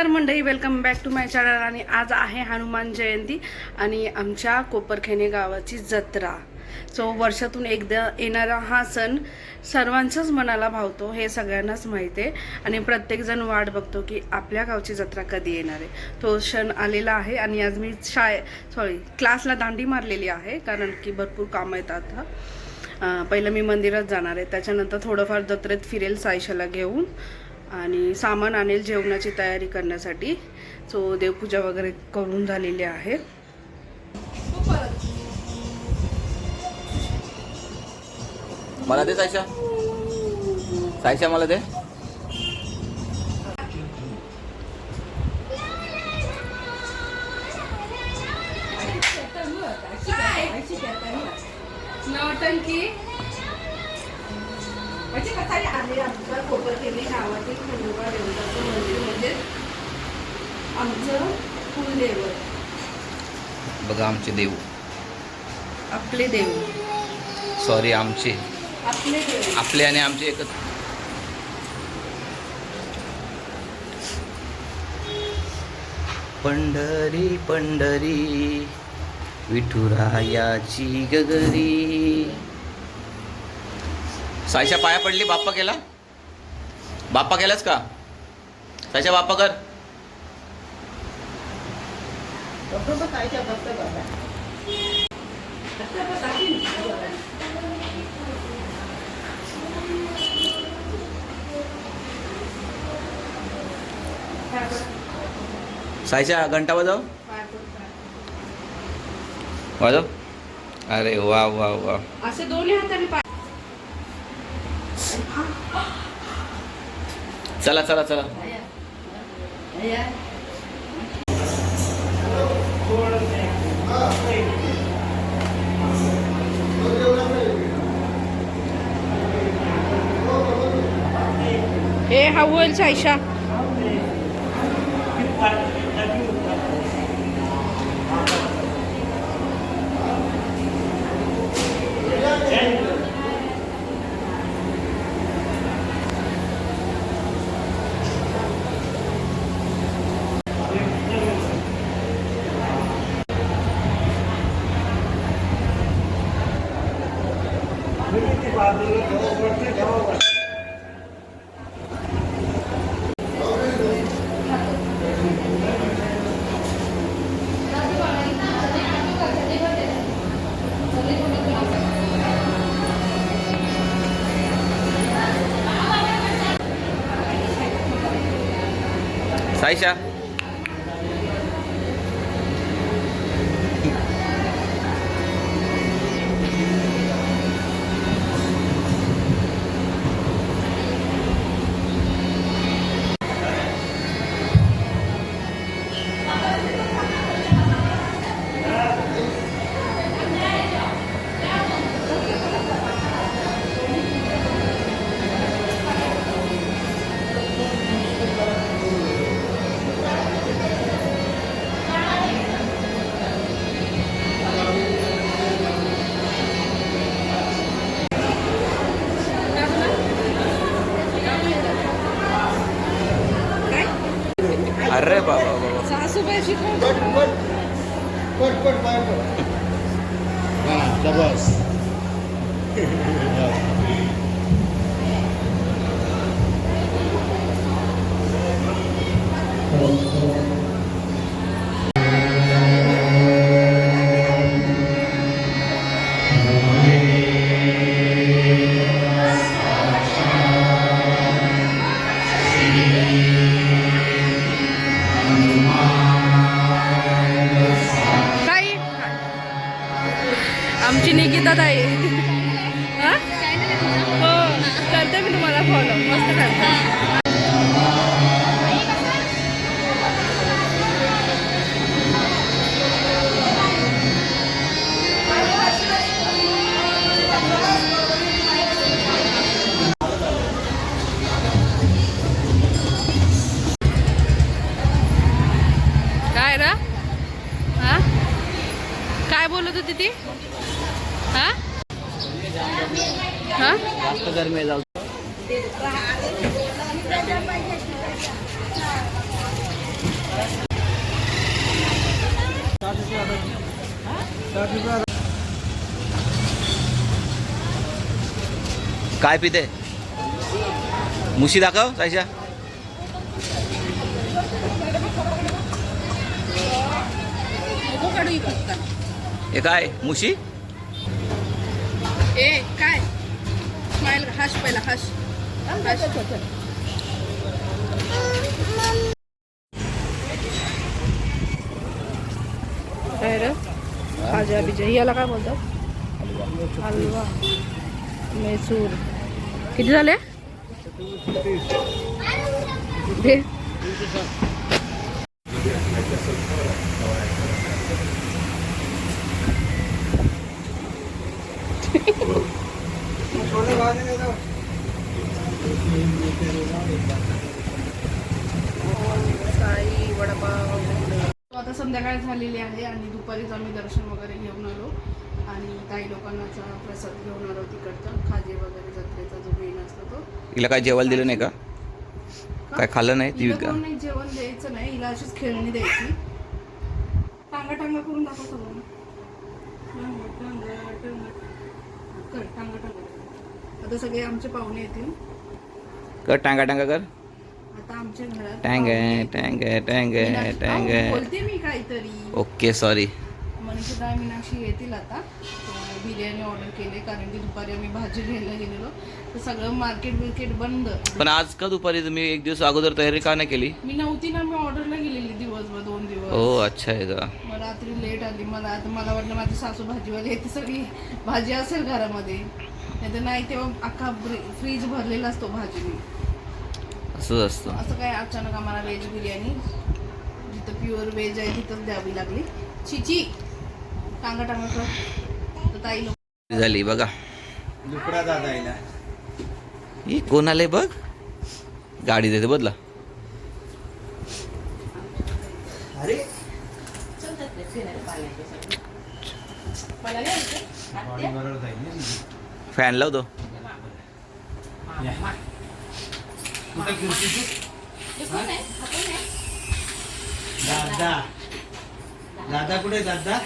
नमस्कार मंडळी, welcome back to my channel. आणि आज आहे हनुमान जयंती आणि आमच्या कोपरखेने गावाची जत्रा। सो वर्षातून एकदा येणारा हा सण सर्वांच्याच मनाला भावतो, हे सगळ्यांनाच माहिती आहे आणि प्रत्येकजण वाट बघतो की आपल्या गावची जत्रा कधी येणार आहे। तो क्षण आलेला आहे आणि आज मी क्लासला दांडी मारलेली आहे, कारण की भरपूर कामं आहेत आता। पहिलं मी मंदिरात जाणार आहे, त्याच्यानंतर थोडंफार जत्रेत फिरेल सायशाला घेऊन आणि सामान आणेल जेवणाची तयारी करण्यासाठी। सो देवपूजा वगैरे करून झालेली आहे। मला दे सायशा, सायशा मला दे। नौटंकी म्हणजे कसं आहे, आले आमच्या कोपरखेने गावातील खंडोबा देवताचं मंदिर म्हणजे आमचं कुलदैवत। बघा आमचे देव, आपले देव, सॉरी आमचे, आपले देव, आपले आणि आमचे एकच। पंढरी पंढरी विठुरायाची गगरी। सायशा पाया पडली, बाप्पा केला, बाप्पा केलास का सायशा? बाप्पा कर। सायशा घंटा वाजव, वाजव। अरे वा वा वा, असे दोन्ही हाताने पाय। चला चला चला। हे हा होईल सायशा। सायशा अरे बाबा बाबा, सासूबाई बस। आमची निकिता ताई। हां हो, करते मी तुम्हाला फॉलो, मस्त करते। काय रा? हां काय बोलत होती ती? हां हां जास्त गरमी जाऊ। काय पिते? मुशी दाखव सायशा. हे काय मुशी? ए काय स्माइल हस पहिला हस काय रे भाज्या बिज्या याला काय बोलतात? हलवा मैसूर. किती झाले? दे. साई वडापाव. आता संध्याकाळ झालेली आहे आणि दुपारीच आम्ही दर्शन वगैरे घेऊन आलो आणि काही लोकांनाचा प्रसाद घेऊन आलो तिकडचा खाजे वगैरे जत्रेचा जो मेन असतो तो. हिला काय जेवायला दिलं नाही का? काय खाल्लं नाही ती? हिला कोण नाही जेवण द्यायचं नाही, हिला अशीच खेळणी द्यायची. टांगा टांगा करून दाखव सगळं. कर टांगा टांगा. आता सगळे आमचे पाहुणे येतील. कर टांगा टांगा कर. आता आमच्या घरात टँग टँग टँग टँग. बोलते मी काहीतरी. Okay sorry. मनीषा मीनाक्षी येतील आता. बिर्याणी ऑर्डर केले कारण की दुपारी आम्ही भाजी घ्यायला गेलेलो तर सगळं मार्केट बंद. पण आज का दुपारी तुम्ही एक दिवस अगोदर तयारी का नाही केली? मी नव्हती ना, मी ऑर्डरला गेलेली दिवसभर 2 दिवस. हो अच्छा आहे का? मग रात्री लेट आली. मला वाटलं माझी सासू भाजीवाली आहे, ती सगळी भाजी असेल घरामध्ये, नाही तर नाही तेव्हा अख्खा फ्रीज भरलेला असतो भाजीने. असंच असतं. असं काय अचानक आम्हाला व्हेज बिर्याणी जिथं प्युअर व्हेज आहे तिथंच द्यावी लागली. चिची टांगा टांगा कर. तर ताई लोक झाली बघा. दुपडा दादा आईला. ही कोण आले बघ. गाडी देते बदला. अरे फॅन लावतो. दादा दादा कुठे दादा?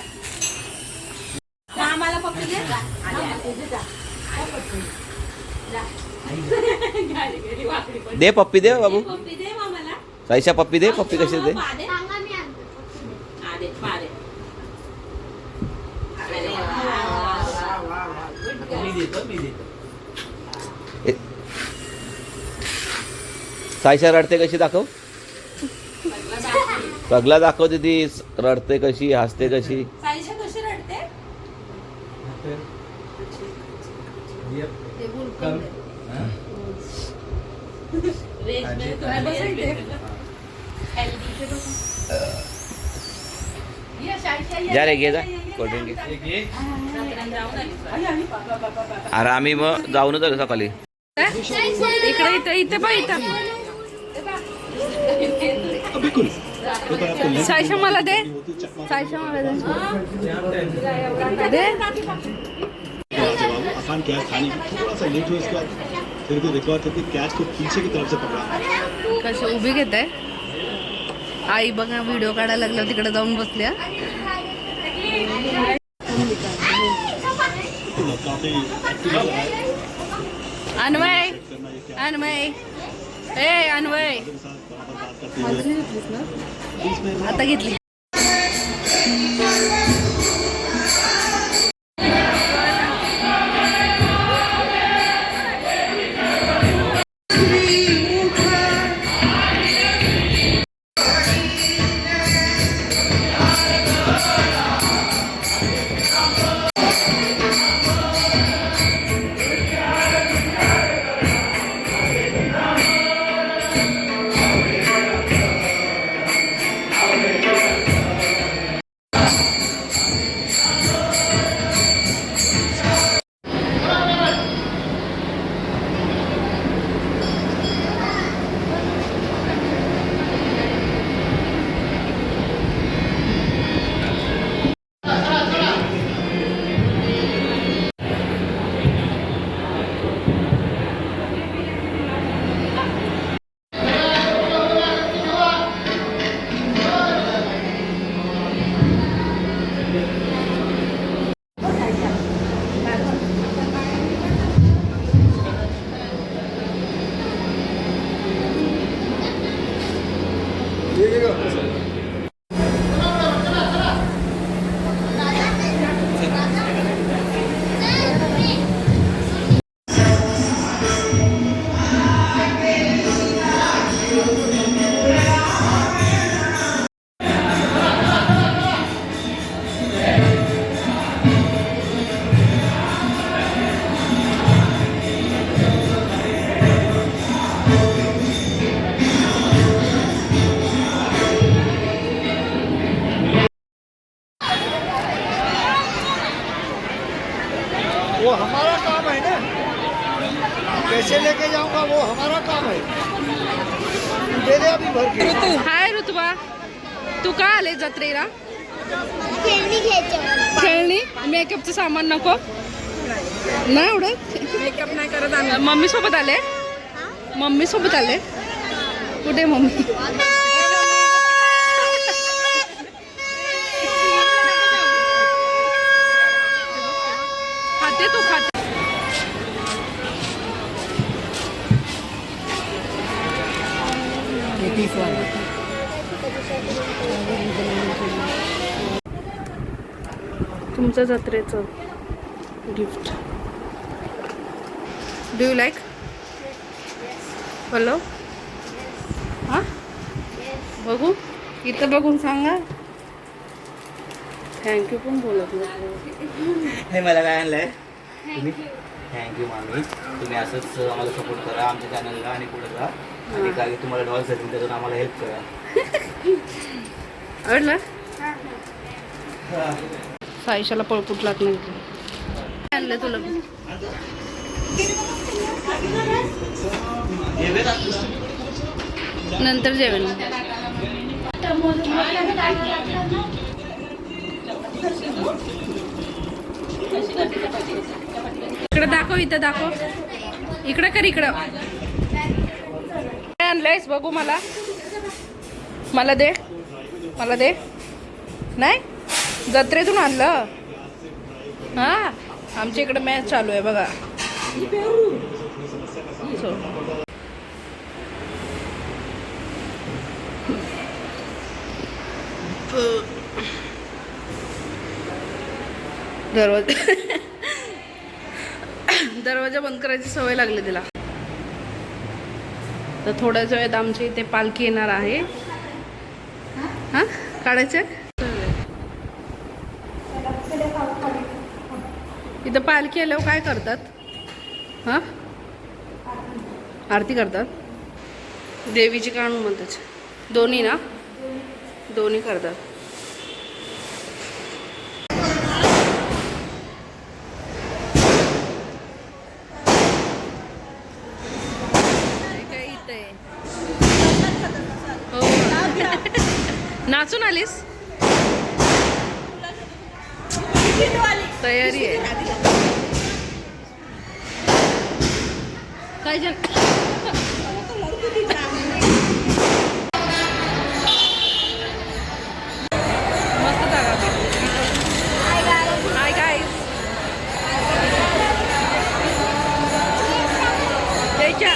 दे पप्पी दे बाबू. साईशा पप्पी दे. पप्पी कशी दे? मी देतो. साईशा रडते कशी दाखव. सगळा दाखवते ती. रडते कशी, हसते कशी. साईशा कशी रडते? जा रे घे जा कोल्ड्रिंक घे. अरे आम्ही मग जाऊनच आलो सकाळी. इकडे इथं इथे बघ इथं. सायशा मला दे. सायशा मला दे. आसान कैच खाने की थोड़ा सा लेट हुआ, इसके बाद फिर भी रिकॉर्ड करके कैच को पीछे की तरफ से पकड़ा. कशी उभी घेत आहे आई बघा. व्हिडिओ काढायला लागलं तिकडे जाऊन बसल्या. अन्वय अन्वय ए अन्वय आता घेतली. वो हमारा काम है ना, कैसे लेके जाऊंगा वो हमारा काम है। तू दे दे अभी भर के। ऋतू हाय ऋतुबा, तू का आले जत्रेला? खेळणी घ्यायची खेळणी, मेकअपचं सामान नको नाही एवढं मेकअप नाही करत आम्ही. मम्मी सोबत आले, मम्मी सोबत आले. कुठे मम्मी? खाते तू खाते. तुमचं जत्रेचं gift. Do you like? Hello, हां बघू, इथं बघून सांगा. थँक्यू पण बोलत नाही. हे मला काय आणलंय तुम्ही? थँक्यू मामी. तुम्ही असंच आम्हाला सपोर्ट करा आमच्या चॅनलला आणि पुढे जा. आणि काही तुम्हाला डॉल्स असेल त्यातून आम्हाला हेल्प करा. आवडलं? साईशाला पळपूट लागली. आणलं तुला नंतर जेवण. इकडे दाखव, इथं दाखव, इकडं कर, इकडं. काय आणलंयस बघू? मला मला दे, मला दे. नाही, जत्रेतून आणलं. हा, आमच्या इकडे मॅच चालू आहे बघा. दरवाजा बंद करायची सवय लागली तिला. तर थोड्याच वेळात आमच्या इथे पालखी येणार आहे. हा, काढायचं. इथं पालखी आल्यावर काय करतात? हां, आरती करतात. देवीची का म्हणतात? दोन्ही ना, दोन्ही करतात. हो. नाचून आलीस? तयारी आहे काय जण. मस्त जागा. हाय गाईज, यायच्या.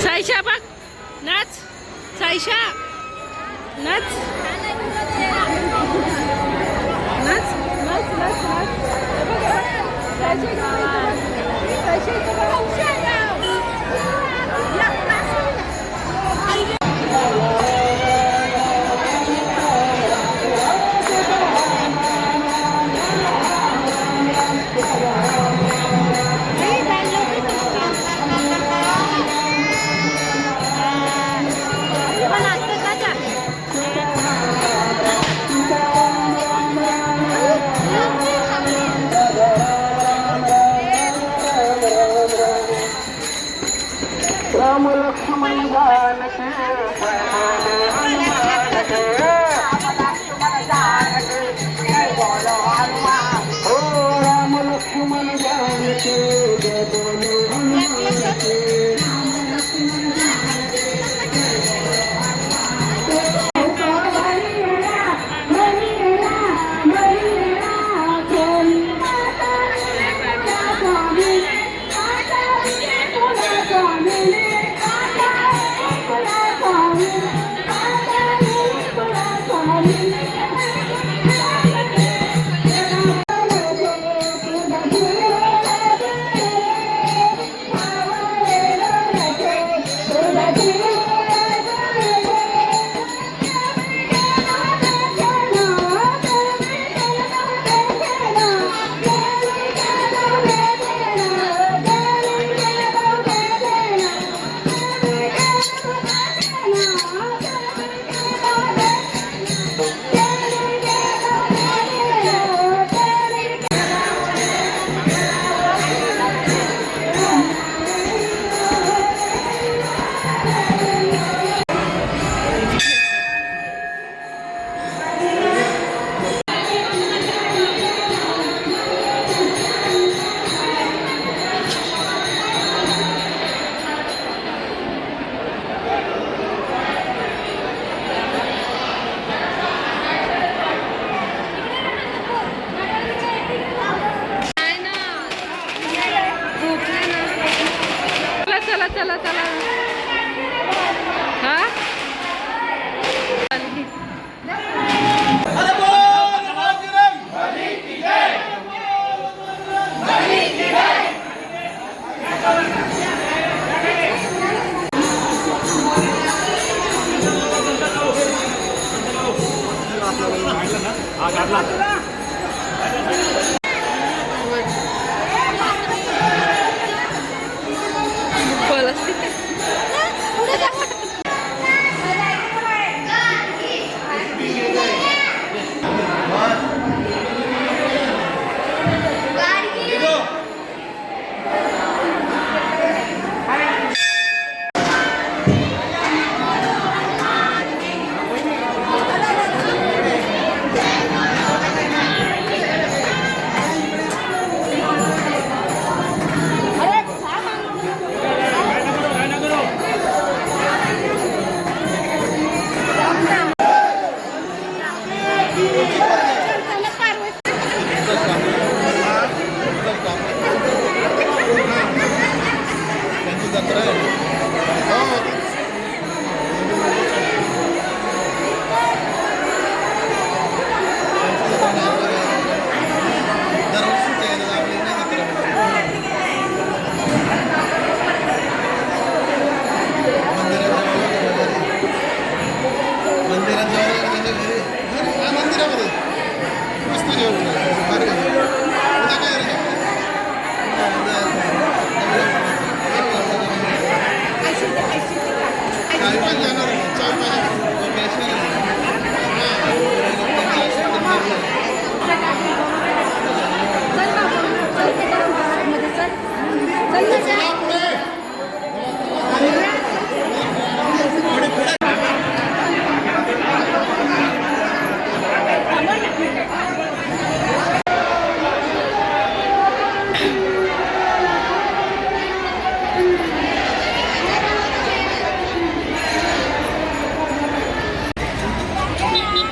साईशा बघ, नाच. साईशा नाच, नाच, नाच, नाच,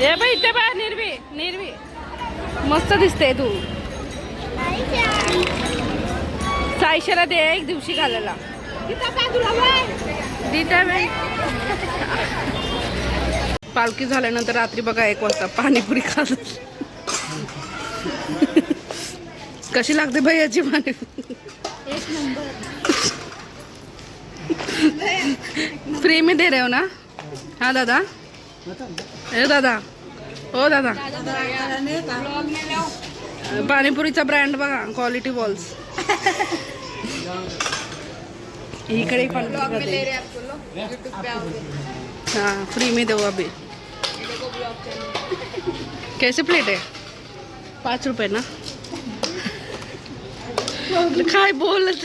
ए बाई इथे बा निर्वी निर्वी मस्त दिसते तू. सायशला दे एक दिवशी घालायला. पालखी झाल्यानंतर रात्री बघा 1 वाजता पाणीपुरी खात. कशी लागते भैयाची पाणीपुरी? फ्री में दे रहे हो ना? हाँ दादा. ए दादा. हो दादा. पाणीपुरीचा ब्रँड बघा क्वालिटी बॉल्स. इकडे हाँ फ्री में दो अभी. कैसे प्लेट है? 5 रुपये ना. काय बोलत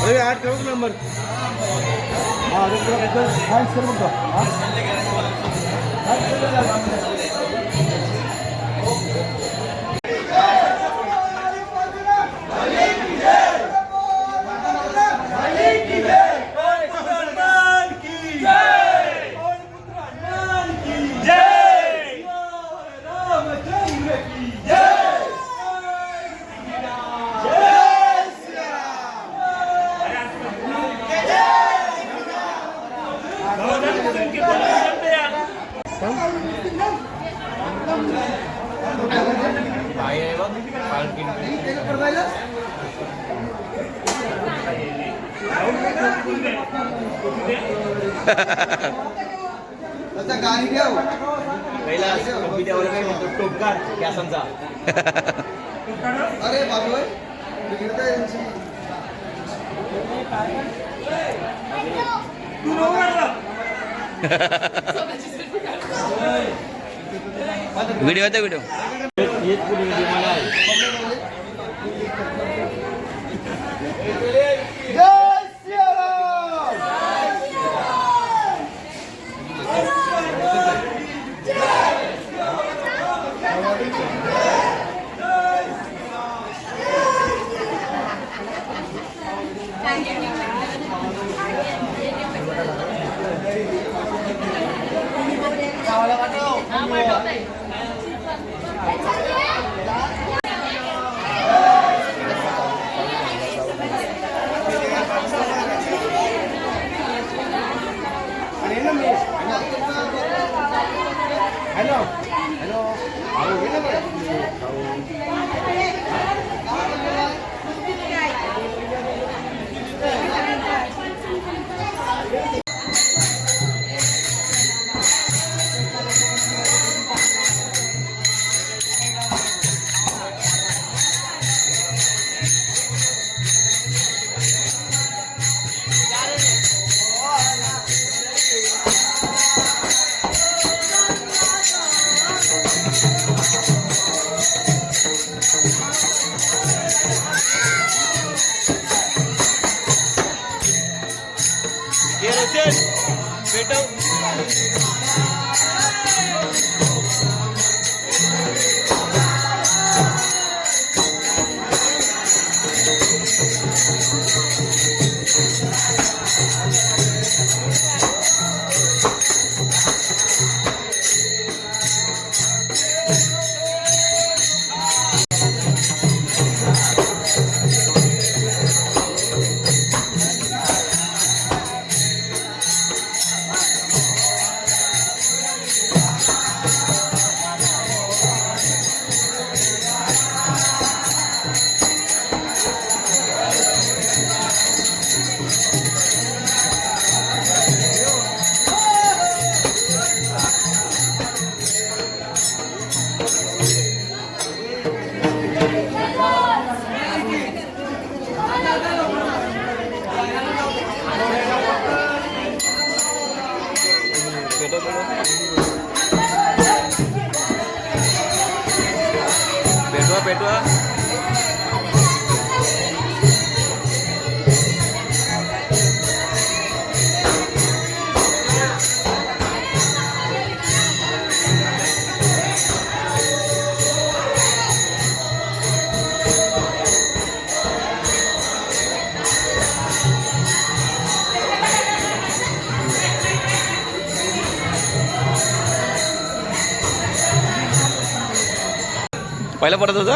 अरे ऐड करो नंबर. हाँ थैंक्स कर बोलता. गाणी ठेव पहिला टोपकार कॅसांचा. अरे बाबू व्हिडिओ होता व्हिडिओ. पेटवा. पहिला पडत होता.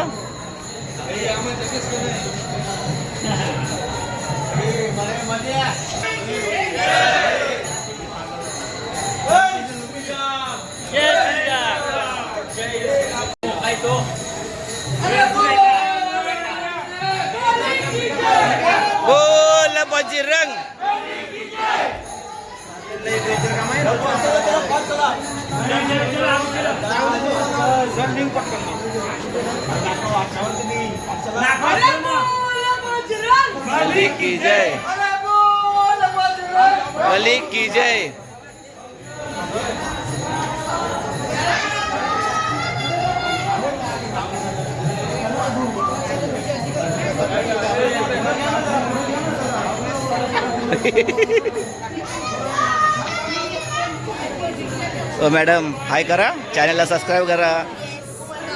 बोल बजरंग. मलिक की जय. मलिक की जय. मॅडम हाय करा, चॅनलला सबस्क्राईब करा.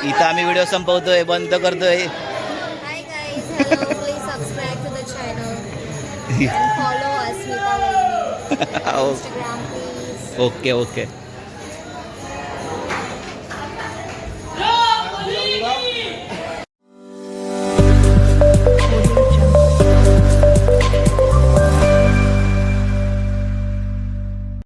इथं आम्ही व्हिडिओ संपवतोय, बंद करतोय. Hi guys, hello, please subscribe to the channel and follow us with our Instagram please. Okay okay.